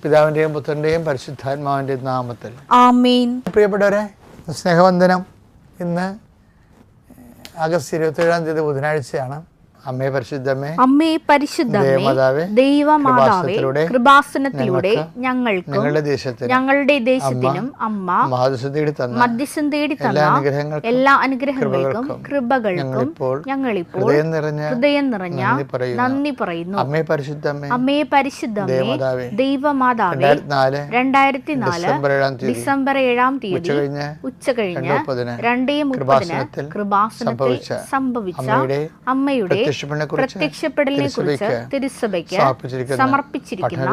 പിതാവിൻ്റെയും പുത്രൻ്റെയും പരിശുദ്ധാത്മാവിൻ്റെയും നാമത്തിൽ ആമേൻ. പ്രിയപ്പെട്ടവരെ, സ്നേഹവന്ദനം. ഇന്ന് ആഗസ്റ്റ് 27 ബുധനാഴ്ചയാണ്. അമ്മേ പരിശുദ്ധമേ, അമ്മേ പരിശുദ്ധമേ, ദൈവമാതാവേ, കൃപാസനത്തിലൂടെ ഞങ്ങൾക്കും ഞങ്ങളുടെ ദേശത്തിനും അമ്മ മധ്യസ്ഥം തേടി തന്ന എല്ലാ അനുഗ്രഹങ്ങൾക്കും കൃപകൾക്കും ഞങ്ങളിപ്പോൾ ഹൃദയം നിറഞ്ഞ നന്ദി പറയുന്നു. അമ്മേ പരിശുദ്ധമേ, അമ്മേ പരിശുദ്ധമേ, ദൈവമാതാവേ, 2004 ഡിസംബർ 7 ഉച്ചകഴിഞ്ഞ് 2:30 കൃപാസനത്തിൽ സംഭവിച്ച അമ്മയുടെ പ്രത്യക്ഷപ്പെടലിനെ കുറിച്ച് തിരുസഭയ്ക്ക് സമർപ്പിച്ചിരിക്കുന്ന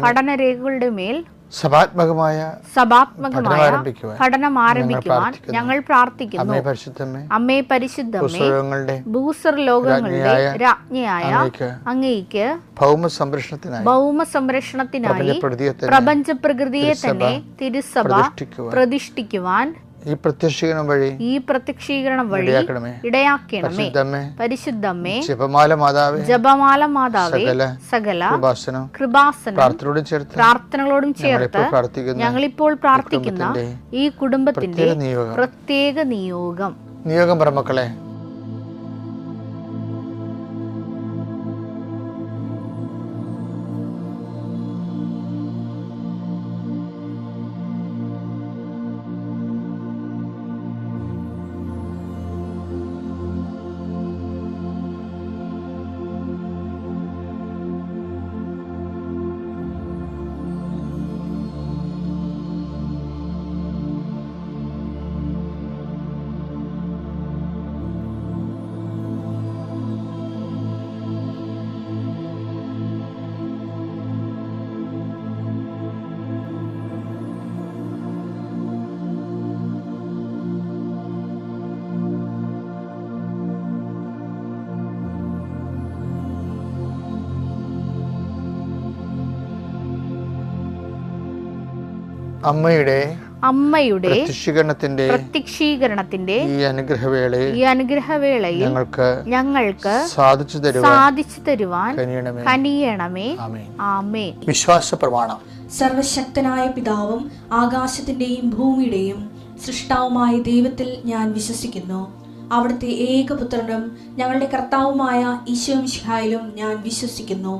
പഠനരേഖകളുടെ മേൽ സഭാത്മകമായ പഠനം ആരംഭിക്കുവാൻ ഞങ്ങൾ പ്രാർത്ഥിക്കുന്നു. അമ്മേ പരിശുദ്ധമേ, ഭൂസ്വർലോകങ്ങളുടെ രാജ്ഞിയായ അങ്ങേയ്ക്ക് ഭൗമസംരക്ഷണത്തിനായി പ്രപഞ്ച പ്രകൃതിയെ തന്നെ തിരുസഭ പ്രതിഷ്ഠിക്കുവാൻ ഈ പ്രത്യക്ഷീകരണം വഴി ഇടയാക്കണമേ. പരിശുദ്ധമേ, ജപമാല മാതാവേ, സകല പ്രാർത്ഥനകളോടും ചേർത്ത് ഞങ്ങളിപ്പോൾ പ്രാർത്ഥിക്കുന്ന ഈ കുടുംബത്തിന്റെ പ്രത്യേക നിയോഗം പറമക്കളെ, അമ്മയുടെ പ്രത്യക്ഷീകരണത്തിന്റെ ഈ അനുഗ്രഹവേളയിൽ ഞങ്ങൾക്ക് സാധിച്ചു തരുവാൻ കനിയണമേ. ആമേൻ. വിശ്വാസ പ്രമാണം. സർവശക്തനായ പിതാവും ആകാശത്തിന്റെയും ഭൂമിയുടെയും സൃഷ്ടാവുമായ ദൈവത്തിൽ ഞാൻ വിശ്വസിക്കുന്നു. അവിടുത്തെ ഏകപുത്രനും ഞങ്ങളുടെ കർത്താവുമായ ഈശോമിശിഹായിലും ഞാൻ വിശ്വസിക്കുന്നു.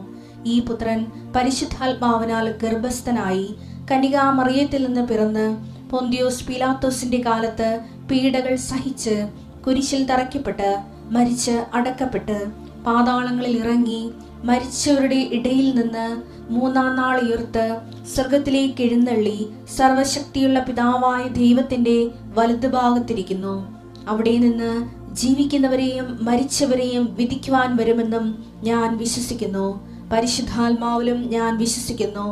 ഈ പുത്രൻ പരിശുദ്ധാത്മാവിനാൽ ഗർഭസ്ഥനായി കന്യകാമറിയത്തിൽ നിന്ന് പിറന്ന് പൊന്തിയോസ് പീലാത്തോസിന്റെ കാലത്ത് പീഡകൾ സഹിച്ച് കുരിശിൽ തറയ്ക്കപ്പെട്ട് മരിച്ച് അടക്കപ്പെട്ട് പാതാളങ്ങളിൽ ഇറങ്ങി മരിച്ചവരുടെ ഇടയിൽ നിന്ന് 3-ാം നാൾ ഉയർത്ത് സ്വർഗത്തിലേക്ക് എഴുന്നള്ളി സർവശക്തിയുള്ള പിതാവായ ദൈവത്തിന്റെ വലതുഭാഗത്തിരിക്കുന്നു. അവിടെ നിന്ന് ജീവിക്കുന്നവരെയും മരിച്ചവരെയും വിധിക്കുവാൻ വരുമെന്നും ഞാൻ വിശ്വസിക്കുന്നു. പരിശുദ്ധാത്മാവിലും ഞാൻ വിശ്വസിക്കുന്നു.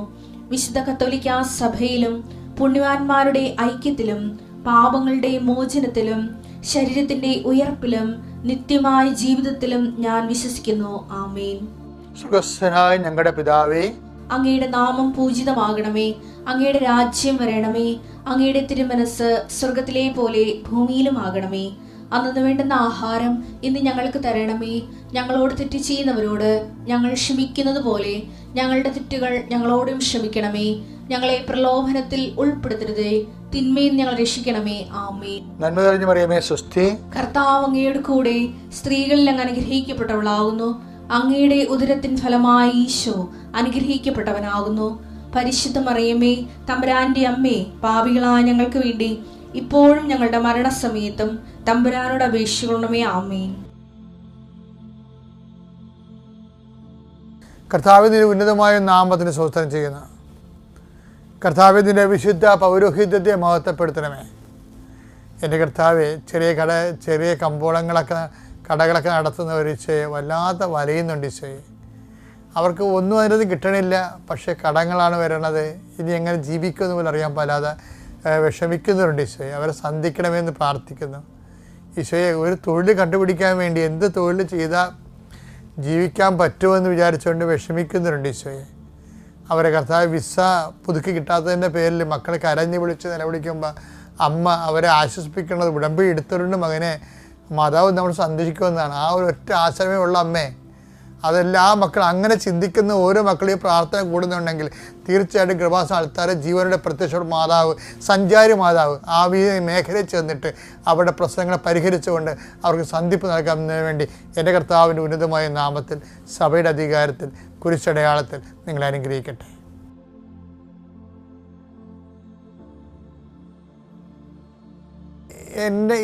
വിശുദ്ധ കത്തോലിക്കാ സഭയിലും പുണ്യവാന്മാരുടെ ഐക്യത്തിലും പാപങ്ങളുടെ മോചനത്തിലും ശരീരത്തിന്റെ ഉയർപ്പിലും നിത്യമായ ജീവിതത്തിലും ഞാൻ വിശ്വസിക്കുന്നു. ആമേൻ. സ്വർഗ്ഗസ്ഥനായ ഞങ്ങളുടെ പിതാവേ, അങ്ങയുടെ നാമം പൂജിതമാകണമേ. അങ്ങയുടെ രാജ്യം വരണമേ. അങ്ങയുടെ തിരുമനസ് സ്വർഗത്തിലെ പോലെ ഭൂമിയിലും ആകണമേ. അന്നു വേണ്ടുന്ന ആഹാരം ഇന്ന് ഞങ്ങൾക്ക് തരണമേ. ഞങ്ങളോട് തെറ്റ് ചെയ്യുന്നവരോട് ഞങ്ങൾ ക്ഷമിക്കുന്നത് പോലെ ഞങ്ങളുടെ തെറ്റുകൾ ഞങ്ങളോടും ക്ഷമിക്കണമേ. ഞങ്ങളെ പ്രലോഭനത്തിൽ ഉൾപ്പെടുത്തരുതേ, തിന്മയിൽ ഞങ്ങൾ രക്ഷിക്കണമേ. ആമേൻ. നന്മ നിറഞ്ഞ മറിയമേ, സ്വസ്തി. കർത്താവ് അങ്ങയുടെ കൂടെ സ്ത്രീകളിൽ അങ്ങ് അനുഗ്രഹിക്കപ്പെട്ടവളാകുന്നു. അങ്ങയുടെ ഉദരത്തിൻ ഫലമായി ഈശോ അനുഗ്രഹിക്കപ്പെട്ടവനാകുന്നു. പരിശുദ്ധ മറിയമേ, തമ്പുരാന്റെ അമ്മേ, പാപികളായ ഞങ്ങൾക്ക് വേണ്ടി ഇപ്പോഴും ഞങ്ങളുടെ മരണസമയത്തും തമ്പുരാനോട് അപേക്ഷിക്കണമേ. ആമേൻ. കർത്താവിന്റെ ഉന്നതമായ നാമത്തിന് സ്തോത്രം ചെയ്യുന്നു. കർത്താവിന്റെ വിശുദ്ധ പൗരോഹിത്യത്തെ മഹത്വപ്പെടുത്തണമേ. എൻ്റെ കർത്താവെ, ചെറിയ കടകളൊക്കെ നടത്തുന്നവർ ഈശോയെ വല്ലാത്ത വലയുന്നുണ്ട് ഈശോയെ. അവർക്ക് ഒന്നും അതിനകത്ത് കിട്ടണില്ല, പക്ഷേ കടങ്ങളാണ് വരണത്. ഇനി എങ്ങനെ ജീവിക്കുമെന്ന് പോലും അറിയാൻ പാലാതെ വിഷമിക്കുന്നവരുണ്ട് ഈശോയെ. അവരെ സന്ധിക്കണമെന്ന് പ്രാർത്ഥിക്കുന്നു ഈശോയെ. ഒരു തൊഴിൽ കണ്ടുപിടിക്കാൻ വേണ്ടി എന്ത് തൊഴിൽ ചെയ്താൽ ജീവിക്കാൻ പറ്റുമെന്ന് വിചാരിച്ചുകൊണ്ട് വിഷമിക്കുന്നവരുണ്ട് ഈശോയെ. അവരെ കർത്താവ് വിസ പുതുക്കി കിട്ടാത്തതിൻ്റെ പേരിൽ മക്കളെ കരഞ്ഞ് വിളിച്ച് നിലവിളിക്കുമ്പോൾ അമ്മ അവരെ ആശ്വസിപ്പിക്കുന്നത് ഉടമ്പടി എടുത്തവരുണ്ട് മകനെ മാതാവ് നമ്മൾ സന്ദർശിക്കുമെന്നാണ്. ആ ഒരു ഒറ്റ ആശ്രമേ ഉള്ള അമ്മേ, അതെല്ലാ മക്കളും അങ്ങനെ ചിന്തിക്കുന്ന ഓരോ മക്കളും ഈ പ്രാർത്ഥന കൂടുന്നുണ്ടെങ്കിൽ തീർച്ചയായിട്ടും കൃപാസന ആൾക്കാരെ ജീവനുടെ പ്രത്യക്ഷ മാതാവ്, സഞ്ചാരി മാതാവ് ആ മേഖലയിൽ ചെന്നിട്ട് അവരുടെ പ്രശ്നങ്ങളെ പരിഹരിച്ചുകൊണ്ട് അവർക്ക് സന്ധിപ്പ് നൽകുന്നതിന് വേണ്ടി എൻ്റെ കർത്താവിൻ്റെ ഉന്നതമായ നാമത്തിൽ സഭയുടെ അധികാരത്തിൽ കുരിശടയാളത്തിൽ നിങ്ങളെ അനുഗ്രഹിക്കട്ടെ.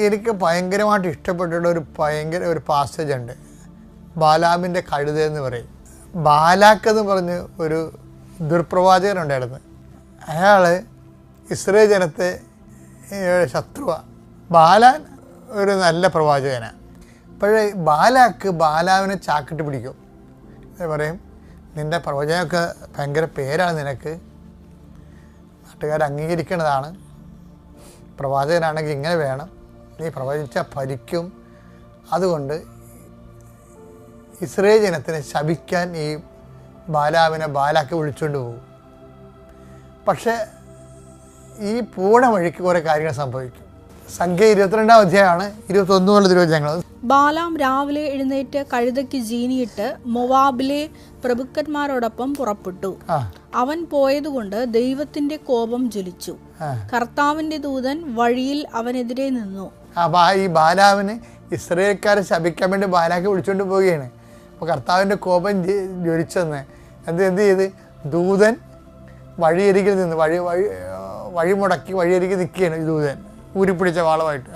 എനിക്ക് ഭയങ്കരമായിട്ട് ഇഷ്ടപ്പെട്ടിട്ടുള്ള ഒരു പാസേജ് ഉണ്ട്. ബാലാമിൻ്റെ കഴുത എന്ന് പറയും. ബാലാക്ക് എന്ന് പറഞ്ഞ് ഒരു ദുർപ്രവാചകനുണ്ടായിരുന്നു. അയാൾ ഇസ്രായേൽ ജനത്തെ ശത്രുവാണ്. ബാലാൻ ഒരു നല്ല പ്രവാചകനാണ്. അപ്പോഴേ ബാലാക്ക് ബാലാവിനെ ചാക്കിട്ട് പിടിക്കും. പറയും, നിൻ്റെ പ്രവചനമൊക്കെ ഭയങ്കര പേരാണ്, നിനക്ക് നാട്ടുകാർ അംഗീകരിക്കേണ്ടതാണ്, പ്രവാചകനാണെങ്കിൽ ഇങ്ങനെ വേണം, നീ പ്രവചിച്ചാൽ ഭരിക്കും, അതുകൊണ്ട് ഇസ്രായേൽ ജനത്തിനെ ശപിക്കാൻ ഈ ബാലാക്ക് വിളിച്ചുകൊണ്ട് പോകും. പക്ഷേ ഈ പൂണ വഴിക്ക് കുറേ കാര്യങ്ങൾ സംഭവിക്കും. സംഖ്യ 22-ാം അധ്യായമാണ് 21 തിരുവചനങ്ങൾ. ബാലാം രാവിലെ എഴുന്നേറ്റ് കഴുതയ്ക്ക് ജീനിയിട്ട് മൊവാബിലെ പ്രഭുക്കന്മാരോടൊപ്പം പുറപ്പെട്ടു. അവൻ പോയതുകൊണ്ട് ദൈവത്തിന്റെ കോപം ജ്വലിച്ചു. കർത്താവിന്റെ ദൂതൻ വഴിയിൽ അവനെതിരെ നിന്നു. ഈ ബാലാവിന് ഇസ്രായേൽക്കാരെ ശപിക്കാൻ വേണ്ടി ബാലാക്ക് വിളിച്ചുകൊണ്ട് പോവുകയാണ്. അപ്പോൾ കർത്താവിൻ്റെ കോപം ജ്വലിച്ചെന്ന് എന്ത് ചെയ്ത് ദൂതൻ വഴിയരികിൽ നിന്ന് വഴി മുടക്കി വഴിയരികിൽ നിൽക്കുകയാണ്. ഈ ദൂതൻ ഊരിപ്പിടിച്ച വാളുമായിട്ട്.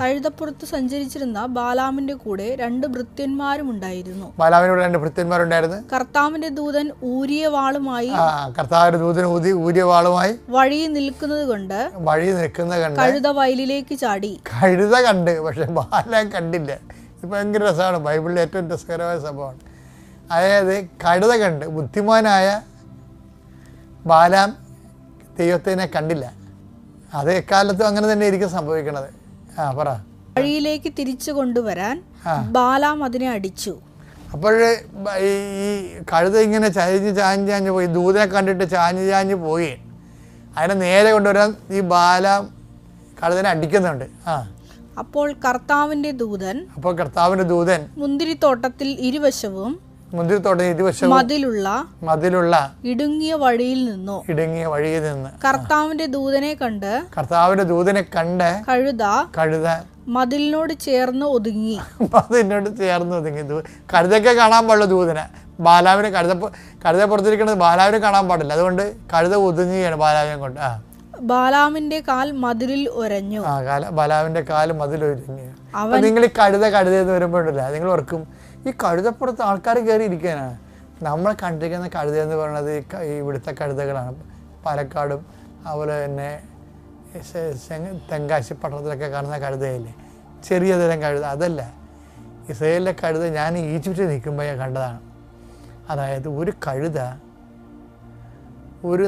കഴുതപ്പുറത്ത് സഞ്ചരിച്ചിരുന്ന ബാലാമിന്റെ കൂടെ 2 ഭൃത്യന്മാരും ഉണ്ടായിരുന്നു. ബാലാമിനോട് 2 ഭൃത്യന്മാരുണ്ടായിരുന്നു. കർത്താവിന്റെ ദൂതൻ ഊരിയ വാളുമായി വഴി നിൽക്കുന്നത് കൊണ്ട് കഴുത വയലിലേക്ക് ചാടി. കഴുത കണ്ട്, പക്ഷെ ബാലാം കണ്ടില്ല. ഇത് ഭയങ്കര രസമാണ്. ബൈബിളിലെ ഏറ്റവും രസകരമായ സംഭവമാണ്. അതായത് കഴുത കണ്ട് ബുദ്ധിമാനായ ബാലാം ദൈവത്തിനെ കണ്ടില്ല. അത് എക്കാലത്തും അങ്ങനെ തന്നെ ആയിരിക്കും സംഭവിക്കണത്. പറ. വഴിയിലേക്ക് തിരിച്ചു കൊണ്ടുവരാൻ ബാലാം അതിനെ അടിച്ചു. അപ്പോൾ ഈ കഴുത ഇങ്ങനെ ചാഞ്ഞ് പോയി, ദൂതനെ കണ്ടിട്ട് ചാഞ്ഞ് പോയി. അതിനെ നേരെ കൊണ്ടുവരാൻ ഈ ബാലാം കഴുതനെ അടിക്കുന്നുണ്ട്. അപ്പോൾ കർത്താവിന്റെ ദൂതൻ മുന്തിരിത്തോട്ടത്തിൽ ഇരുവശവും മതിലുള്ള ഇടുങ്ങിയ വഴിയിൽ നിന്നു. കർത്താവിന്റെ ദൂതനെ കണ്ട് കഴുത മതിലിനോട് ചേർന്ന് ഒതുങ്ങി. കഴുതൊക്കെ കാണാൻ പാടില്ല ദൂതനെ. ബാലാവിനെ കഴുതപ്പുറത്തിരിക്കുന്നത് ബാലാവിനെ കാണാൻ പാടില്ല. അതുകൊണ്ട് കഴുത ഒതുങ്ങുകയാണ് ബാലാവിനെ കൊണ്ട്. ബാലാമിന്റെ കാൽ മതിലിൽ ഒരഞ്ഞു. ബാലാവിന്റെ കാല് മതിലൊരഞ്ഞു. നിങ്ങൾ ഈ കഴുത എന്ന് വരുമ്പോഴല്ല നിങ്ങൾ ഓർക്കും ഈ കഴുതപ്പുറത്ത് ആൾക്കാർ കയറി ഇരിക്കാനാണ്. നമ്മൾ കണ്ടിരിക്കുന്ന കഴുത എന്ന് പറയുന്നത് ഇവിടുത്തെ കഴുതകളാണ്. പാലക്കാടും അതുപോലെ തന്നെ തെങ്കാശി പട്ടണത്തിലൊക്കെ കാണുന്ന കഴുതയില്ലേ, ചെറിയ തരം കഴുത. അതല്ല, ഇസ്രായേലിലെ കഴുത ഞാൻ ഈജിപ്തിൽ നിൽക്കുമ്പോൾ ഞാൻ കണ്ടതാണ്. അതായത് ഒരു കഴുത ഒരു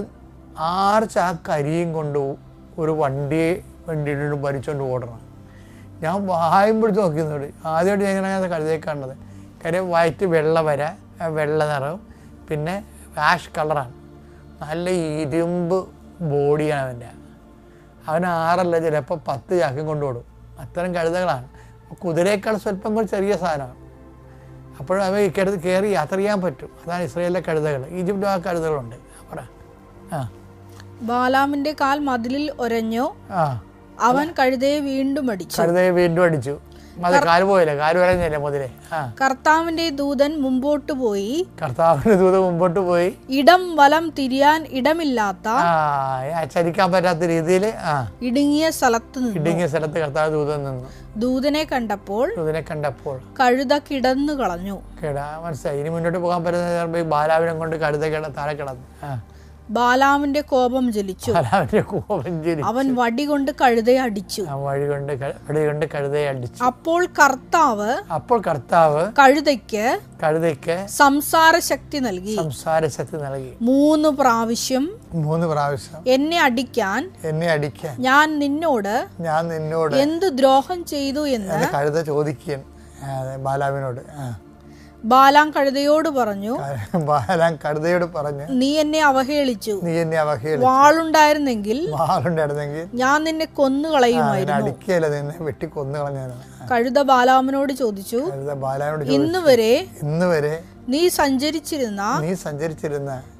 6 ചാക്ക് അരിയും കൊണ്ട് ഒരു വണ്ടിയിട്ട് ഭരിച്ചുകൊണ്ട് ഓടണം. ഞാൻ വായുമ്പോഴത്തെ നോക്കിയെന്നോട് ആദ്യമായിട്ട് ഞാൻ ഇങ്ങനെ കഴുതയെ കണ്ടത്. കാര്യം വയറ്റ് വെള്ള നിറവും പിന്നെ ആഷ് കളറാണ്. നല്ല ഇരുമ്പ് ബോഡിയാണ് അവൻ 6 ചിലപ്പോൾ 10 ചാക്കും കൊണ്ടുപോടും. അത്തരം കഴുതകളാണ്. കുതിരയേക്കാൾ സ്വല്പം കൂടി ചെറിയ സാധനമാണ്. അപ്പോഴും അവ ഇക്കടുത്ത് കയറി യാത്ര ചെയ്യാൻ പറ്റും. അതാണ് ഇസ്രായേലിലെ കഴുതകൾ. ഈജിപ്തിലും ആ കഴുതകളുണ്ട്. ബാലാമിന്റെ കാൽ മതിലിൽ ഒരഞ്ഞു. അവൻ കഴുതയെ വീണ്ടും അടിച്ചു. കർത്താവിന്റെ ദൂതൻ മുമ്പോട്ട് പോയി. ഇടം വലം തിരിയാൻ ഇടമില്ലാത്ത ചലിക്കാൻ പറ്റാത്ത രീതിയിൽ ഇടുങ്ങിയ സ്ഥലത്ത് കർത്താവ് ദൂതൻ നിന്നു. ദൂതനെ കണ്ടപ്പോൾ കഴുത കിടന്നു കളഞ്ഞു. മനസ്സിലായി. ഇനി മുന്നോട്ട് പോകാൻ പറ്റുന്ന ബാലാവിനെ കൊണ്ട് കഴുത താഴെ കിടന്നു. ബാലാമിന്റെ കോപം ജ്വലിച്ചു. അവൻ വടി കൊണ്ട് കഴുതയെ അടിച്ചു. അപ്പോൾ കർത്താവ് കഴുതയ്ക്ക് സംസാര ശക്തി നൽകി. 3 പ്രാവശ്യം എന്നെ അടിക്കാൻ ഞാൻ നിന്നോട് എന്ത് ദ്രോഹം ചെയ്തു എന്ന് കഴുത ചോദിക്കുകയാണ് ബാലാവിനോട്. ബാലാം കഴുതയോട് പറഞ്ഞു, നീ എന്നെ അവഹേളിച്ചു. വാളുണ്ടായിരുന്നെങ്കിൽ ഞാൻ നിന്നെ കൊന്നുകളയുമായിരുന്നു. വെട്ടി കൊന്നുകളഞ്ഞാണ്. കഴുത ബാലാമിനോട് ചോദിച്ചു, ഇന്നുവരെ നീ സഞ്ചരിച്ചിരുന്ന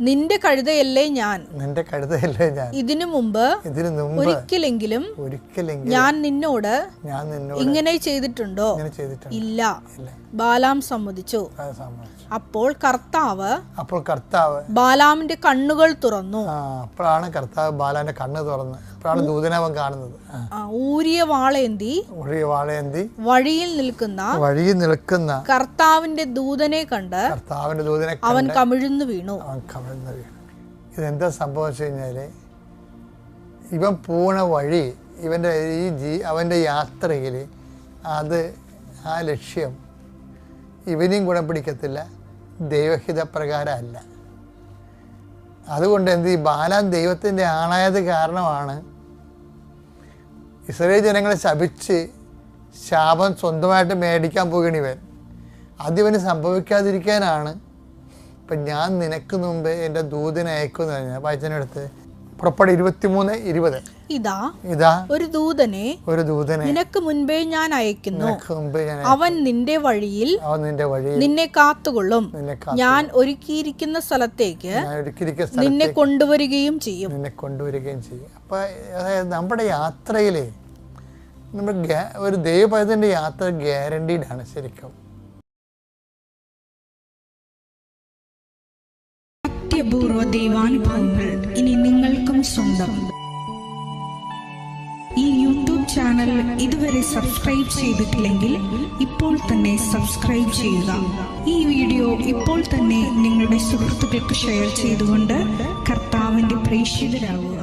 നിന്റെ കഴുതയല്ലേ ഞാൻ. ഇതിനു മുമ്പ് ഒരിക്കലെങ്കിലും ഞാൻ നിന്നോട് ഇങ്ങനെ ചെയ്തിട്ടുണ്ടോ? ഇല്ല. ബാലാം സമ്മതിച്ചു. അപ്പോൾ കർത്താവ് ബാലാമിന്റെ കണ്ണുകൾ തുറന്നു. അപ്പോഴാണ് കർത്താവ് ബാലാന്റെ കണ്ണ് തുറന്ന് ദൂതനവൻ കാണുന്നത്. ഊരിയ വാളേന്തി വഴിയിൽ നിൽക്കുന്ന കർത്താവിന്റെ ദൂതനെ കണ്ട് അവൻ കമിഴ്ന്നു വീണു. ഇതെന്താ സംഭവിച്ചു കഴിഞ്ഞാല്, ഇവൻ പോണ വഴി, അവന്റെ യാത്രയിൽ അത് ആ ലക്ഷ്യം ഇവനെയും ഗുണം പിടിക്കത്തില്ല, ദൈവഹിത പ്രകാരമല്ല. അതുകൊണ്ട് ഈ ബാലാൻ ദൈവത്തിൻ്റെ ആളായത് കാരണമാണ് ഇസ്രായേൽ ജനങ്ങളെ ശപിച്ച് ശാപം സ്വന്തമായിട്ട് മേടിക്കാൻ പോകുകയാണ് ഇവൻ. അതിവന് സംഭവിക്കാതിരിക്കാനാണ് ഇപ്പം ഞാൻ നിനക്ക് മുമ്പ് എൻ്റെ ദൂതനെ അയക്കുമെന്ന് പറഞ്ഞാൽ വായിച്ചതിനടുത്ത് പുറപ്പാട് 23:20. ഇതാ ഒരു ദൂതനെ നിനക്ക് മുൻപേ ഞാൻ അയക്കുന്നു. അവൻ നിന്റെ വഴിയിൽ നിന്നെ കാത്തുകൊള്ളും. ഞാൻ ഒരുക്കിയിരിക്കുന്ന സ്ഥലത്തേക്ക് നിന്നെ കൊണ്ടുവരികയും ചെയ്യും. അപ്പൊ അതായത് നമ്മുടെ യാത്രയില് ഒരു ദൈവപൈതന്റെ യാത്ര ഗ്യാരണ്ടീഡ് ആണ് ശരിക്കും. അത്യപൂർവ ദൈവാനുഭവങ്ങൾ ഇനി നിങ്ങൾക്കും സ്വന്തം. ഈ യൂട്യൂബ് ചാനൽ ഇതുവരെ സബ്സ്ക്രൈബ് ചെയ്തിട്ടില്ലെങ്കിൽ ഇപ്പോൾ തന്നെ സബ്സ്ക്രൈബ് ചെയ്യുക. ഈ വീഡിയോ ഇപ്പോൾ തന്നെ നിങ്ങളുടെ സുഹൃത്തുക്കൾക്ക് ഷെയർ ചെയ്തുകൊണ്ട് കർത്താവിന്റെ പ്രേക്ഷിതരാകുക.